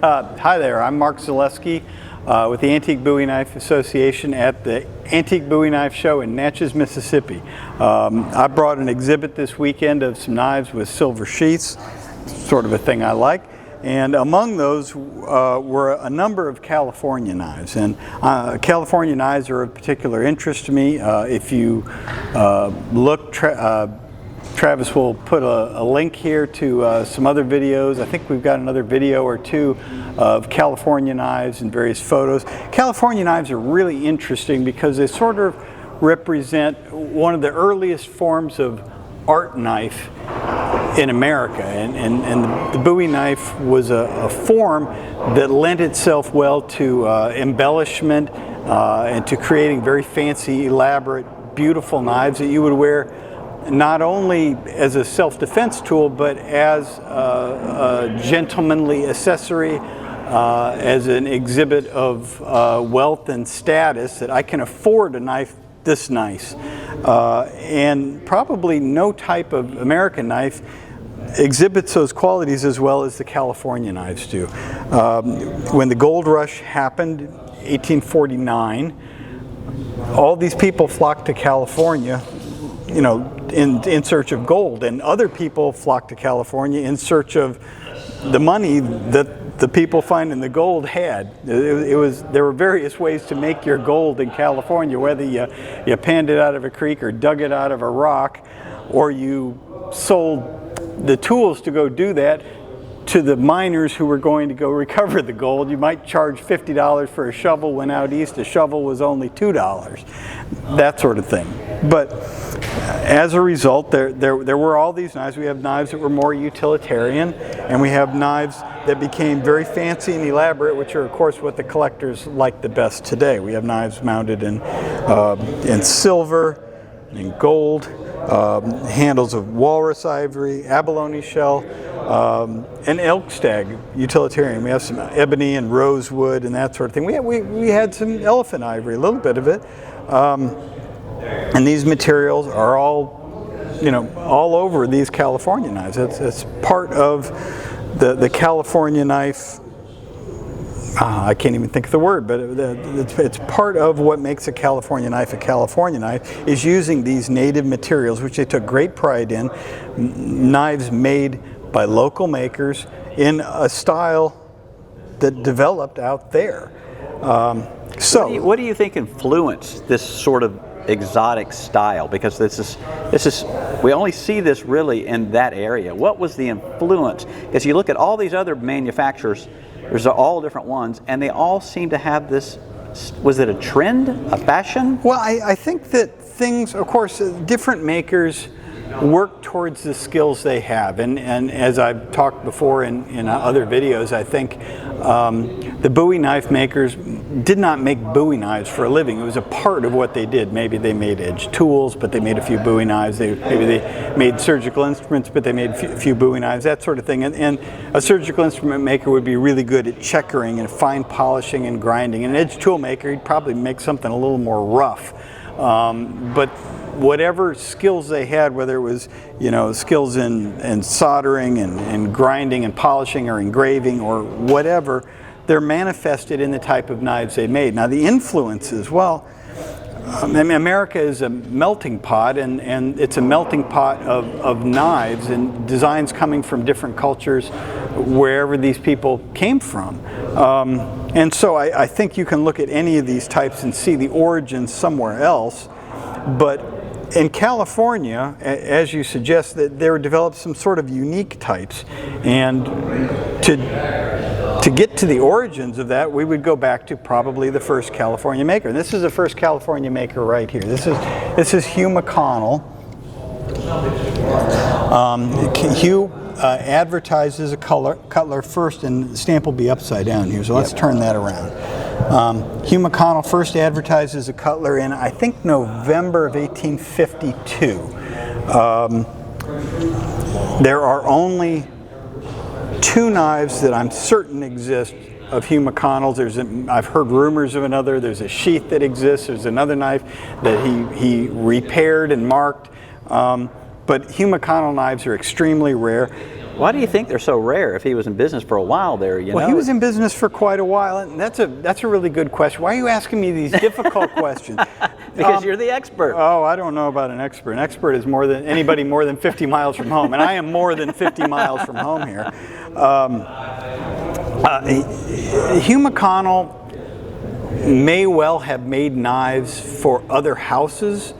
Hi there, I'm Mark Zalesky with the Antique Bowie Knife Association at the Antique Bowie Knife Show in Natchez, Mississippi. I brought an exhibit this weekend of some knives with silver sheaths, sort of a thing I like. And among those were a number of California knives. And California knives are of particular interest to me. If you look, Travis will put a link here to some other videos. I think we've got another video or two of California knives and various photos. California knives are really interesting because they sort of represent one of the earliest forms of art knife in America. And the Bowie knife was a form that lent itself well to embellishment and to creating very fancy, elaborate, beautiful knives that you would wear not only as a self-defense tool, but as a gentlemanly accessory, as an exhibit of wealth and status, that I can afford a knife this nice. And probably no type of American knife exhibits those qualities as well as the California knives do. When the gold rush happened, 1849, all these people flocked to California, you know, in search of gold, and other people flock to California in search of the money that the people finding the gold had. There were various ways to make your gold in California, whether you panned it out of a creek or dug it out of a rock, or you sold the tools to go do that to the miners who were going to go recover the gold. You might charge $50 for a shovel, when out east a shovel was only $2, that sort of thing. But as a result, there were all these knives. We have knives that were more utilitarian, and we have knives that became very fancy and elaborate, which are of course what the collectors like the best today. We have knives mounted in silver, in gold, handles of walrus ivory, abalone shell, and elk stag utilitarian. We have some ebony and rosewood and that sort of thing. We had some elephant ivory, a little bit of it. And these materials are all, you know, all over these California knives. It's part of the California knife. I can't even think of the word, but it's part of what makes a California knife is using these native materials, which they took great pride in, knives made by local makers in a style that developed out there. So, what do you think influenced this sort of exotic style? Because this is we only see this really in that area. What was the influence? Because you look at all these other manufacturers, there's all different ones, and they all seem to have this. Was it a trend, a fashion? Well, I think that things, of course, different makers work towards the skills they have, and as I've talked before in other videos, I think the Bowie knife makers did not make Bowie knives for a living. It was a part of what they did. Maybe they made edge tools, but they made a few Bowie knives. Maybe they made surgical instruments, but they made a few Bowie knives, that sort of thing. And a surgical instrument maker would be really good at checkering and fine polishing and grinding. An edge tool maker, he'd probably make something a little more rough. But whatever skills they had, whether it was, you know, skills in soldering and grinding and polishing or engraving or whatever, they're manifested in the type of knives they made. Now the influences, well, America is a melting pot, and it's a melting pot of knives and designs coming from different cultures wherever these people came from. And so I think you can look at any of these types and see the origins somewhere else. But in California, as you suggest, that there were developed some sort of unique types, and to get to the origins of that, we would go back to probably the first California maker. And this is the first California maker right here. This is Hugh McConnell. Hugh advertises a cutler first, and the stamp will be upside down here, so let's turn that around. Hugh McConnell first advertises a cutler in, I think, November of 1852. There are only two knives that I'm certain exist of Hugh McConnell's. I've heard rumors of another. There's a sheath that exists. There's another knife that he repaired and marked. but Hugh McConnell knives are extremely rare. Why do you think they're so rare if he was in business for a while there? Well, he was in business for quite a while, and that's a really good question. Why are you asking me these difficult questions? Because you're the expert. Oh, I don't know about an expert. An expert is anybody more than 50 miles from home, and I am more than 50 miles from home here. Hugh McConnell may well have made knives for other houses.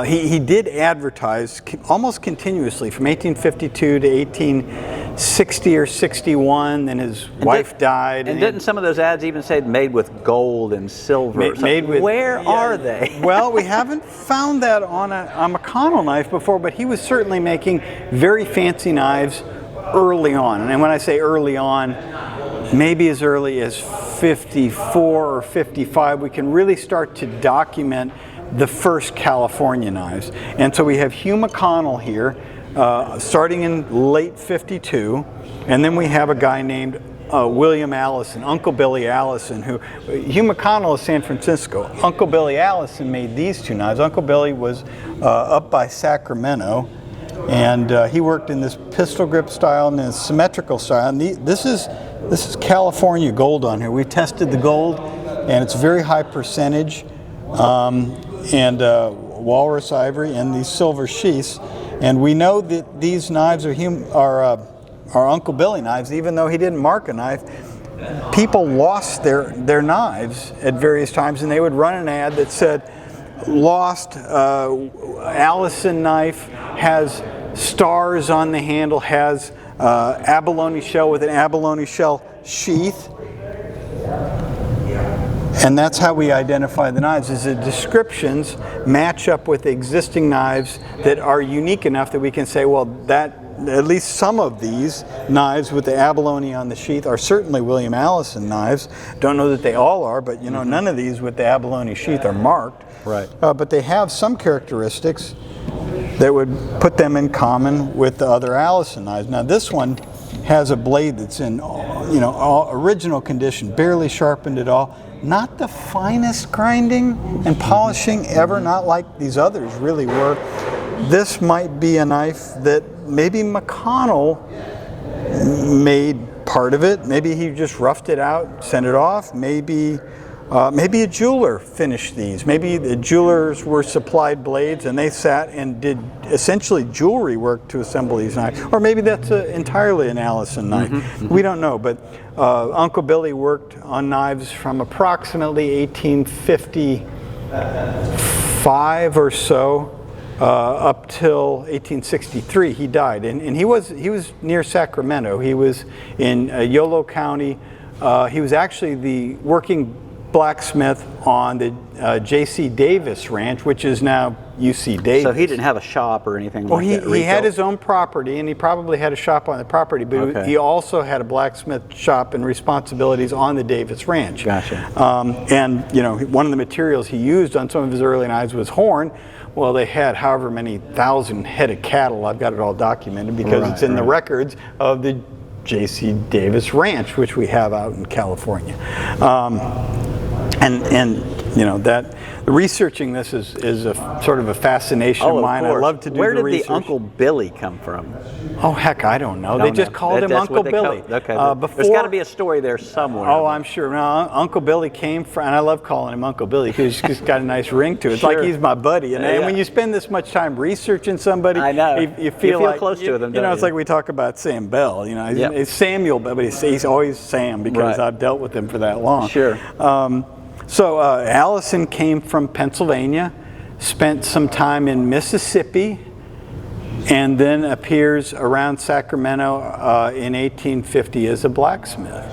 He did advertise almost continuously from 1852 to 1860 or 61. Then his wife died. And didn't some of those ads even say made with gold and silver? Made with, where are they? Well, we haven't found that on a McConnell knife before, but he was certainly making very fancy knives early on. And when I say early on, maybe as early as 54 or 55, we can really start to document the first California knives. And so we have Hugh McConnell here, starting in late 52, and then we have a guy named William Allison, Uncle Billy Allison, who, Hugh McConnell is San Francisco. Uncle Billy Allison made these two knives. Uncle Billy was up by Sacramento, and he worked in this pistol grip style and this symmetrical style. And this is California gold on here. We tested the gold, and it's very high percentage. And walrus ivory and these silver sheaths, and we know that these knives are Uncle Billy knives, even though he didn't mark a knife. People lost their knives at various times, and they would run an ad that said, "Lost Allison knife, has stars on the handle, has abalone shell with an abalone shell sheath." And that's how we identify the knives, is the descriptions match up with existing knives that are unique enough that we can say, well, that at least some of these knives with the abalone on the sheath are certainly William Allison knives. Don't know that they all are, but you know, none of these with the abalone sheath are marked. Right. But they have some characteristics that would put them in common with the other Allison knives. Now this one has a blade that's in, original condition, barely sharpened at all. Not the finest grinding and polishing ever, not like these others really were. This might be a knife that maybe McConnell made part of it. Maybe he just roughed it out, sent it off. Maybe a jeweler finished these. Maybe the jewelers were supplied blades and they sat and did essentially jewelry work to assemble these knives. Or maybe that's entirely an Allison knife. We don't know, but Uncle Billy worked on knives from approximately 1855 or so up till 1863. He died, and he was near Sacramento. He was in Yolo County. He was actually the working blacksmith on the J.C. Davis Ranch, which is now UC Davis. So he didn't have a shop or anything like that? He had his own property, and he probably had a shop on the property, but he also had a blacksmith shop and responsibilities on the Davis Ranch. Gotcha. And one of the materials he used on some of his early knives was horn. Well, they had however many thousand head of cattle. I've got it all documented because it's in the records of the J.C. Davis Ranch, which we have out in California. And that researching this is a sort of a fascination of mine. I love to do the research. Where did the Uncle Billy come from? Oh heck, I don't know. They just called him Uncle Billy. There's got to be a story there somewhere. Oh, I'm sure. No, Uncle Billy came from, and I love calling him Uncle Billy because he's got a nice ring to it. It's like he's my buddy. And when you spend this much time researching somebody, I know. You feel like, close to them. It's like we talk about Sam Bell. It's Samuel, but he's always Sam because I've dealt with him for that long. Sure. So Allison came from Pennsylvania, spent some time in Mississippi, and then appears around Sacramento in 1850 as a blacksmith.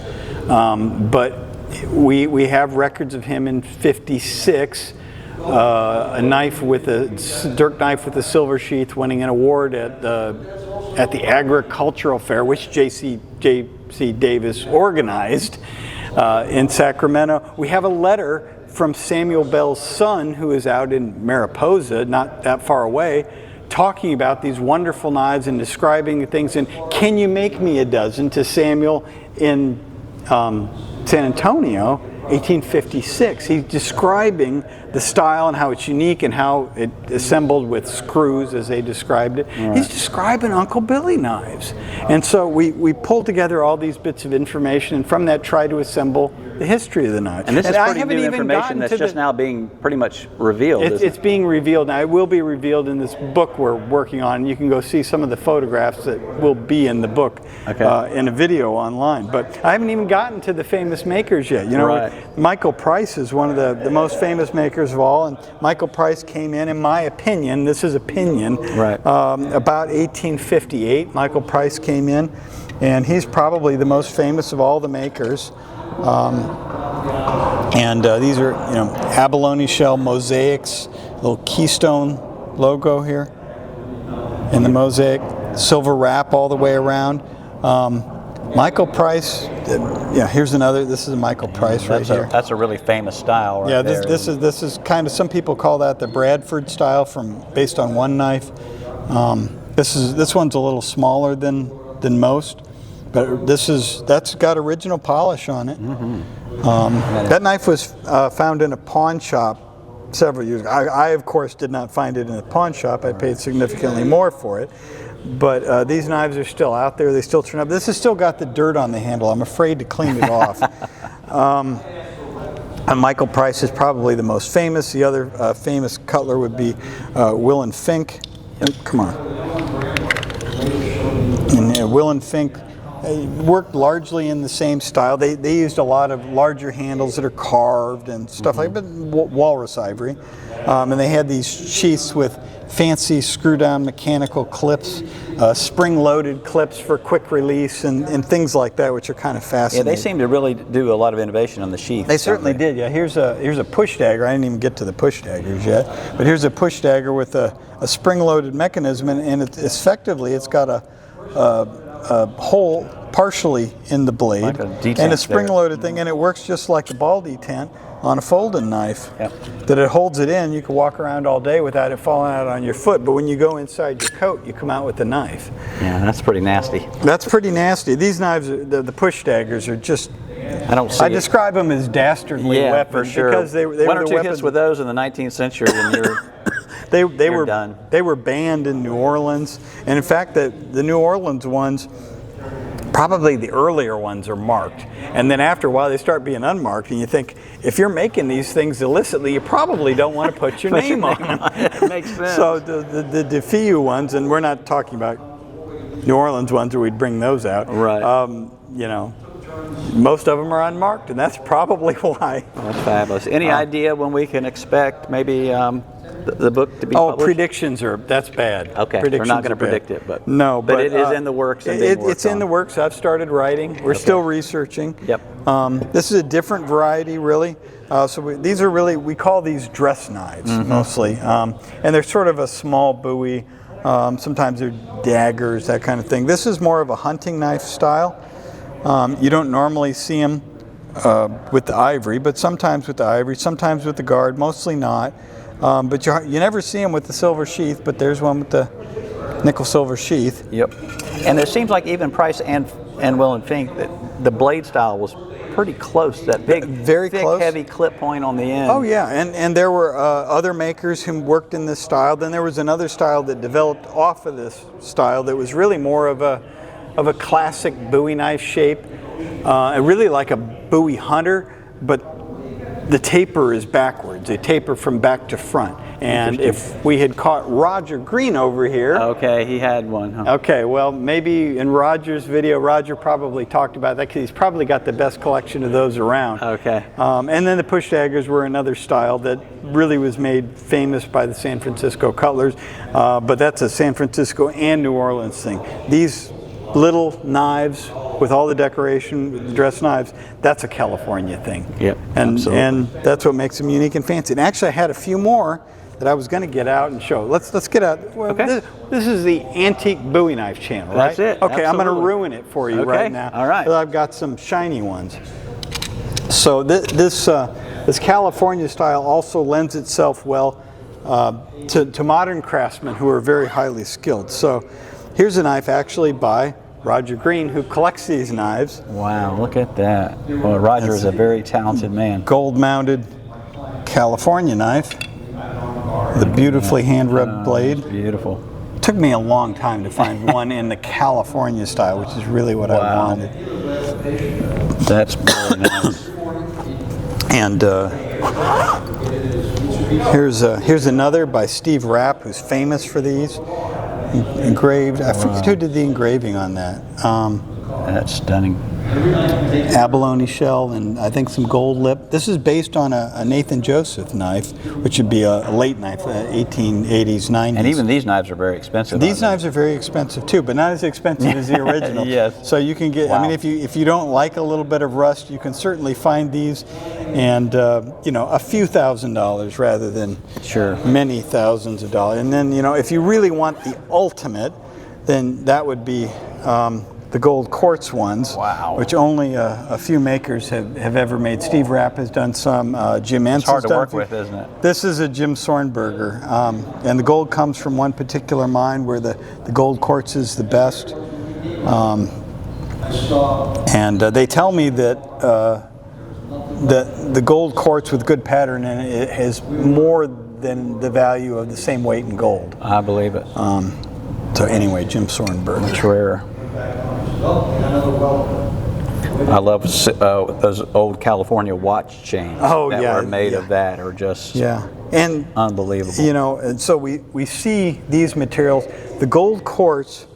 But we have records of him in 56, a dirk knife with a silver sheath, winning an award at the agricultural fair, which J.C. Davis organized. In Sacramento. We have a letter from Samuel Bell's son, who is out in Mariposa, not that far away, talking about these wonderful knives and describing things. And can you make me a dozen to Samuel in San Antonio? 1856. He's describing the style and how it's unique and how it assembled with screws, as they described it. Right. He's describing Uncle Billy knives. And so we pulled together all these bits of information, and from that try to assemble the history of the knife. And this is pretty new information that's just now being pretty much revealed. It's being revealed now. It will be revealed in this book we're working on. You can go see some of the photographs that will be in the book in a video online. But I haven't even gotten to the famous makers yet. You know, right. Michael Price is one of the most famous makers of all, and Michael Price came in my opinion, this is opinion, right. About 1858. Michael Price came in, and he's probably the most famous of all the makers. These are, you know, abalone shell mosaics, little keystone logo here in the mosaic, silver wrap all the way around. Michael Price, yeah, here's another, this is a Michael Price right here. That's a really famous style right there. Yeah, this is kind of, some people call that the Bradford style based on one knife. This one's a little smaller than most. But that's got original polish on it. Mm-hmm. That knife was found in a pawn shop several years ago. I, of course, did not find it in a pawn shop. I paid significantly more for it. But these knives are still out there. They still turn up. This has still got the dirt on the handle. I'm afraid to clean it off. And Michael Price is probably the most famous. The other famous cutler would be Will and Fink. Come on. And Will and Fink worked largely in the same style. They used a lot of larger handles that are carved and stuff like that, walrus ivory. And they had these sheaths with fancy screw-down mechanical clips, spring-loaded clips for quick release, and things like that, which are kind of fascinating. Yeah, they seem to really do a lot of innovation on the sheath. They certainly did. Yeah, here's a push dagger. I didn't even get to the push daggers yet, but here's a push dagger with a spring-loaded mechanism, and effectively it's got a hole partially in the blade, like and a spring-loaded thing, and it works just like a ball detent on a folding knife. Yep. That it holds it in. You can walk around all day without it falling out on your foot, but when you go inside your coat, you come out with the knife. Yeah, that's pretty nasty. That's pretty nasty. These knives, the push daggers, are just... I describe them as dastardly weapons, for sure. Because they One were or two hits with those in the 19th century, and you're were done. They were banned in New Orleans, and in fact, the New Orleans ones, probably the earlier ones, are marked, and then after a while they start being unmarked, and you think, if you're making these things illicitly, you probably don't want to put your name on them. It makes sense. So the DeFeu ones, and we're not talking about New Orleans ones where we'd bring those out. Right. You know, most of them are unmarked, and that's probably why. That's fabulous. Any idea when we can expect maybe the book to be published? Predictions that's bad. Okay, we're not going to predict it, but no, but it is in the works. And it's in the works. I've started writing. We're still researching. Yep. This is a different variety, really. These are really, we call these dress knives mostly, and they're sort of a small Bowie. Sometimes they're daggers, that kind of thing. This is more of a hunting knife style. You don't normally see them with the ivory, but sometimes with the ivory, sometimes with the guard, mostly not. But you never see them with the silver sheath, but there's one with the nickel silver sheath. Yep. And it seems like even Price and Will and Fink, that the blade style was pretty close. That big, very thick, close, heavy clip point on the end. Oh yeah, and there were other makers who worked in this style. Then there was another style that developed off of this style that was really more of a classic Bowie knife shape, really like a Bowie hunter, but the taper is backwards. They taper from back to front. And if we had caught Roger Green over here... Okay, he had one. Huh? Okay, well, maybe in Roger's video, Roger probably talked about that because he's probably got the best collection of those around. Okay. And then the push daggers were another style that really was made famous by the San Francisco cutlers, but that's a San Francisco and New Orleans thing. These little knives with all the decoration, the dress knives, that's a California thing. Yep, absolutely. And that's what makes them unique and fancy. And actually, I had a few more that I was going to get out and show. Let's get out. Well, okay. This is the Antique Bowie Knife channel, right? That's it. Okay, absolutely. I'm going to ruin it for you right now. All right. I've got some shiny ones. So this California style also lends itself well to modern craftsmen who are very highly skilled. So here's a knife actually by Roger Green, who collects these knives. Wow, look at that. Well, Roger is a very talented man. Gold-mounted California knife. The beautifully hand-rubbed blade. Beautiful. Took me a long time to find one in the California style, which is really what I wanted. That's very nice. And here's another by Steve Rapp, who's famous for these. Engraved. I forget who did the engraving on that. That's stunning. Abalone shell and I think some gold lip. This is based on a Nathan Joseph knife, which would be a late knife, 1880s, 90s. And even these knives are very expensive. These knives are very expensive too, but not as expensive as the original. Yes. So you can get. Wow. I mean, if you don't like a little bit of rust, you can certainly find these, and a few $1,000s rather than many thousands of dollars. And then if you really want the ultimate, then that would be. The gold quartz ones, which only a few makers have ever made. Steve Rapp has done some. Jim Entz. It's hard to work with, isn't it? This is a Jim Sornberger, and the gold comes from one particular mine where the gold quartz is the best. And they tell me that the gold quartz with good pattern in it has more than the value of the same weight in gold. I believe it. So anyway, Jim Sornberger. Much rarer. I love those old California watch chains that were made of that are just and unbelievable. And so we see these materials. The gold quartz,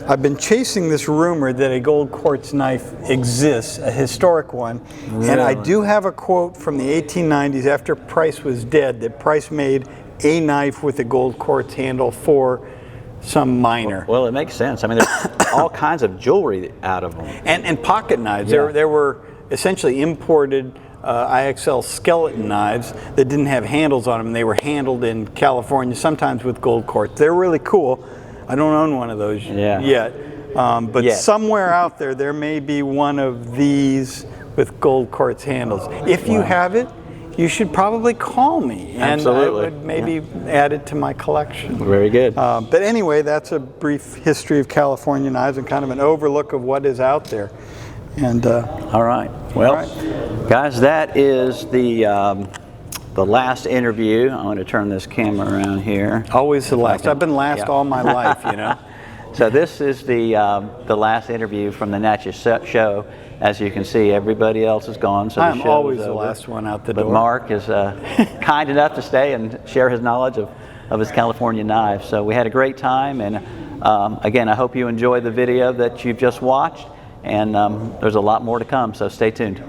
I've been chasing this rumor that a gold quartz knife exists, a historic one. Really? And I do have a quote from the 1890s after Price was dead that Price made a knife with a gold quartz handle for some miner. Well, it makes sense. I mean, there's all kinds of jewelry out of them. And pocket knives. There were essentially imported IXL skeleton knives that didn't have handles on them. They were handled in California, sometimes with gold quartz. They're really cool. I don't own one of those yet. But somewhere out there may be one of these with gold quartz handles. If you have it, you should probably call me, and I would maybe add it to my collection. Very good. But anyway, that's a brief history of California knives and kind of an overlook of what is out there. And all right. Well, guys, that is the last interview. I'm going to turn this camera around here. Always the last. I've been last all my life, So this is the last interview from the Natchez show. As you can see, everybody else is gone, so I'm always the last one out the door. But Mark is kind enough to stay and share his knowledge of his California knives. So we had a great time, and again, I hope you enjoyed the video that you've just watched, and there's a lot more to come, so stay tuned.